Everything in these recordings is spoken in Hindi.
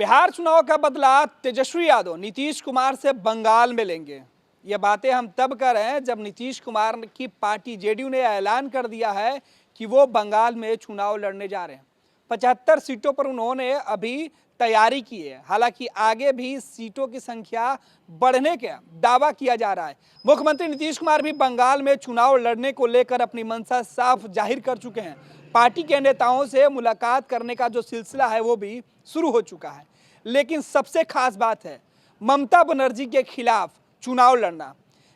बिहार चुनाव का बदला तेजस्वी यादव नीतीश कुमार से बंगाल में लेंगे। ये बातें हम तब कर रहे हैं जब नीतीश कुमार की पार्टी जेडीयू ने ऐलान कर दिया है कि वो बंगाल में चुनाव लड़ने जा रहे हैं। 75 सीटों पर उन्होंने अभी तैयारी की है। हालांकि आगे भी सीटों की संख्या बढ़ने का दावा किया जा रहा है। मुख्यमंत्री नीतीश कुमार भी बंगाल में चुनाव लड़ने को लेकर अपनी मंशा साफ जाहिर कर चुके हैं। पार्टी के नेताओं से मुलाकात करने का जो सिलसिला है वो भी शुरू हो चुका है। लेकिन सबसे खास बात है ममता बनर्जी के खिलाफ चुनाव लड़ना।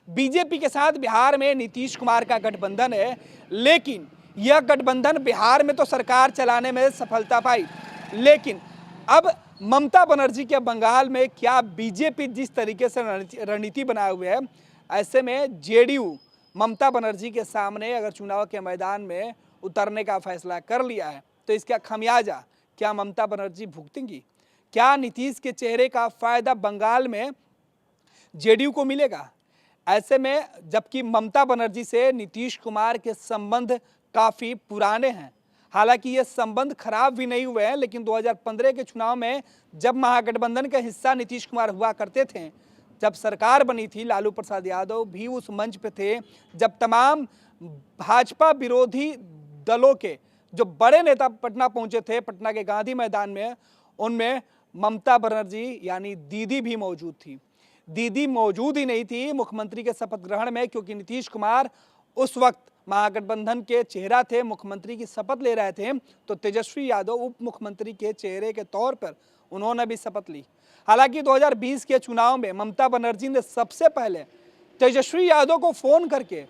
बीजेपी के साथ बिहार में नीतीश कुमार का गठबंधन है, लेकिन यह गठबंधन बिहार में तो सरकार चलाने में सफलता पाई, लेकिन अब ममता बनर्जी के बंगाल में क्या बीजेपी जिस तरीके से रणनीति बनाए हुए है, ऐसे में जेडीयू ममता बनर्जी के सामने अगर चुनाव के मैदान में उतरने का फैसला कर लिया है तो इसका खमियाजा क्या ममता बनर्जी भुगतेंगी? क्या नीतीश के चेहरे का फायदा बंगाल में जेडीयू को मिलेगा? ऐसे में जबकि ममता बनर्जी से नीतीश कुमार के संबंध काफी पुराने हैं, हालांकि ये संबंध खराब भी नहीं हुए हैं, लेकिन 2015 के चुनाव में जब महागठबंधन का हिस्सा नीतीश कुमार हुआ करते थे, जब सरकार बनी थी, लालू प्रसाद यादव भी उस मंच पे थे जब तमाम भाजपा विरोधी दलों के जो बड़े नेता पटना पहुंचे थे, पटना के गांधी मैदान में, उनमें ममता बनर्जी यानी दीदी भी मौजूद थी। दीदी मौजूद ही नहीं थी मुख्यमंत्री के शपथ ग्रहण में, क्योंकि नीतीश कुमार उस वक्त महागठबंधन के चेहरा थे, मुख्यमंत्री की शपथ ले रहे थे, तो तेजस्वी यादव उप मुख्यमंत्री के चेहरे के तौर पर उन्होंने भी शपथ ली। हालांकि 2020 के चुनाव में ममता बनर्जी ने सबसे पहले तेजस्वी यादव को फोन करके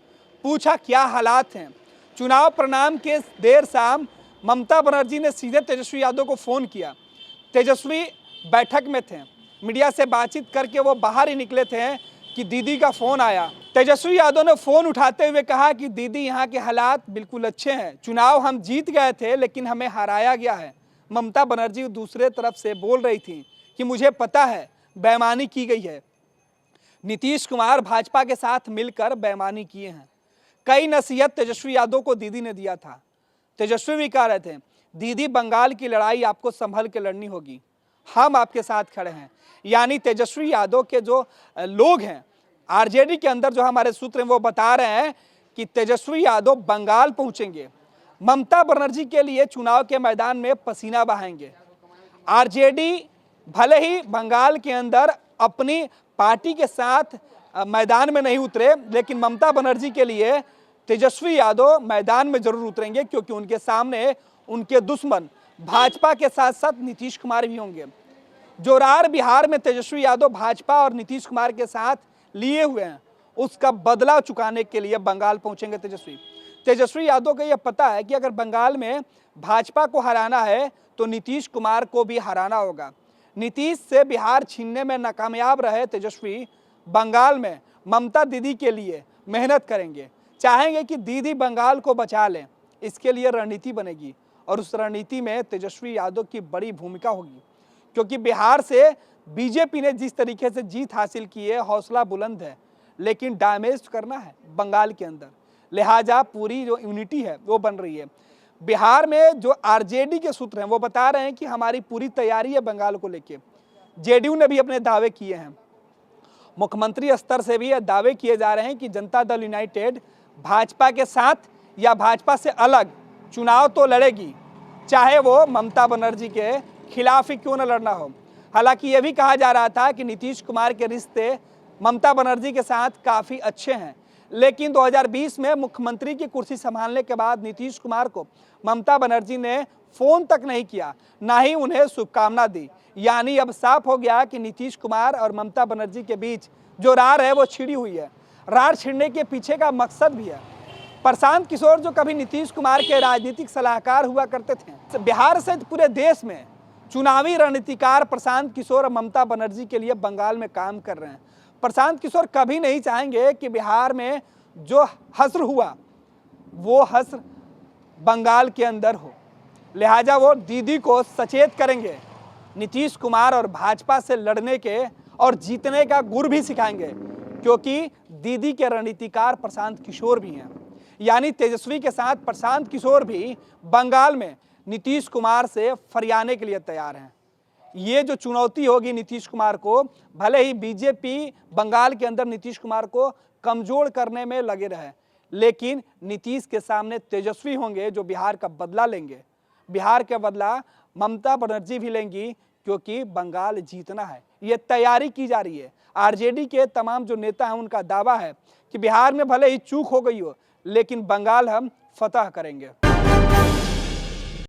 पूछा क्या हालात हैं। चुनाव परिणाम के देर शाम ममता बनर्जी ने सीधे तेजस्वी यादव को फोन किया। तेजस्वी बैठक में थे, मीडिया से बातचीत करके वो बाहर ही निकले थे कि दीदी का फोन आया। तेजस्वी यादव ने फोन उठाते हुए कहा कि दीदी यहाँ के हालात बिल्कुल अच्छे हैं, चुनाव हम जीत गए थे लेकिन हमें हराया गया है। ममता बनर्जी दूसरे तरफ से बोल रही थी कि मुझे पता है बेईमानी की गई है, नीतीश कुमार भाजपा के साथ मिलकर बेईमानी किए हैं। कई नसीहत तेजस्वी यादव को दीदी ने दिया था। तेजस्वी भी कह रहे थे दीदी बंगाल की लड़ाई आपको संभल के लड़नी होगी, हम आपके साथ खड़े हैं। यानी तेजस्वी यादव के जो लोग हैं आरजेडी के अंदर, जो हमारे सूत्र हैं वो बता रहे हैं कि तेजस्वी यादव बंगाल पहुंचेंगे, ममता बनर्जी के लिए चुनाव के मैदान में पसीना बहाएंगे। आरजेडी भले ही बंगाल के अंदर अपनी पार्टी के साथ मैदान में नहीं उतरे, लेकिन ममता बनर्जी के लिए तेजस्वी यादव मैदान में जरूर उतरेंगे, क्योंकि उनके सामने उनके दुश्मन भाजपा के साथ साथ नीतीश कुमार भी होंगे। जो रार बिहार में तेजस्वी यादव भाजपा और नीतीश कुमार के साथ लिए हुए हैं, उसका बदला चुकाने के लिए बंगाल पहुंचेंगे तेजस्वी यादव को यह पता है कि अगर बंगाल में भाजपा को हराना है तो नीतीश कुमार को भी हराना होगा। नीतीश से बिहार छीनने में नाकामयाब रहे तेजस्वी बंगाल में ममता दीदी के लिए मेहनत करेंगे, चाहेंगे कि दीदी बंगाल को बचा लें। इसके लिए रणनीति बनेगी और उस रणनीति में तेजस्वी यादव की बड़ी भूमिका होगी, क्योंकि बिहार से बीजेपी ने जिस तरीके से जीत हासिल की है, हौसला बुलंद है, लेकिन डैमेज करना है बंगाल के अंदर, लिहाजा पूरी जो यूनिटी है वो बन रही है। बिहार में जो आरजेडी के सूत्र हैं वो बता रहे हैं कि हमारी पूरी तैयारी है बंगाल को लेके। जेडीयू ने भी अपने दावे किए हैं, मुख्यमंत्री स्तर से भी दावे किए जा रहे हैं कि जनता दल यूनाइटेड भाजपा के साथ या भाजपा से अलग चुनाव तो लड़ेगी, चाहे वो ममता बनर्जी के खिलाफ ही क्यों न लड़ना हो। हालांकि यह भी कहा जा रहा था कि नीतीश कुमार के रिश्ते ममता बनर्जी के साथ काफ़ी अच्छे हैं, लेकिन 2020 में मुख्यमंत्री की कुर्सी संभालने के बाद नीतीश कुमार को ममता बनर्जी ने फ़ोन तक नहीं किया, ना ही उन्हें शुभकामना दी। यानी अब साफ हो गया कि नीतीश कुमार और ममता बनर्जी के बीच जो रार है वो छिड़ी हुई है। रार छिड़ने के पीछे का मकसद भी है। प्रशांत किशोर जो कभी नीतीश कुमार के राजनीतिक सलाहकार हुआ करते थे, बिहार से पूरे देश में चुनावी रणनीतिकार प्रशांत किशोर और ममता बनर्जी के लिए बंगाल में काम कर रहे हैं। प्रशांत किशोर कभी नहीं चाहेंगे कि बिहार में जो हश्र हुआ वो हश्र बंगाल के अंदर हो, लिहाजा वो दीदी को सचेत करेंगे, नीतीश कुमार और भाजपा से लड़ने के और जीतने का गुर भी सिखाएंगे, क्योंकि दीदी के रणनीतिकार प्रशांत किशोर भी हैं। यानी तेजस्वी के साथ प्रशांत किशोर भी बंगाल में नीतीश कुमार से फरियाने के लिए तैयार हैं। ये जो चुनौती होगी नीतीश कुमार को, भले ही बीजेपी बंगाल के अंदर नीतीश कुमार को कमजोर करने में लगे रहे, लेकिन नीतीश के सामने तेजस्वी होंगे जो बिहार का बदला लेंगे। बिहार का बदला ममता बनर्जी भी लेंगी, क्योंकि बंगाल जीतना है, ये तैयारी की जा रही है। आरजेडी के तमाम जो नेता हैं उनका दावा है कि बिहार में भले ही चूक हो गई हो, लेकिन बंगाल हम फतह करेंगे।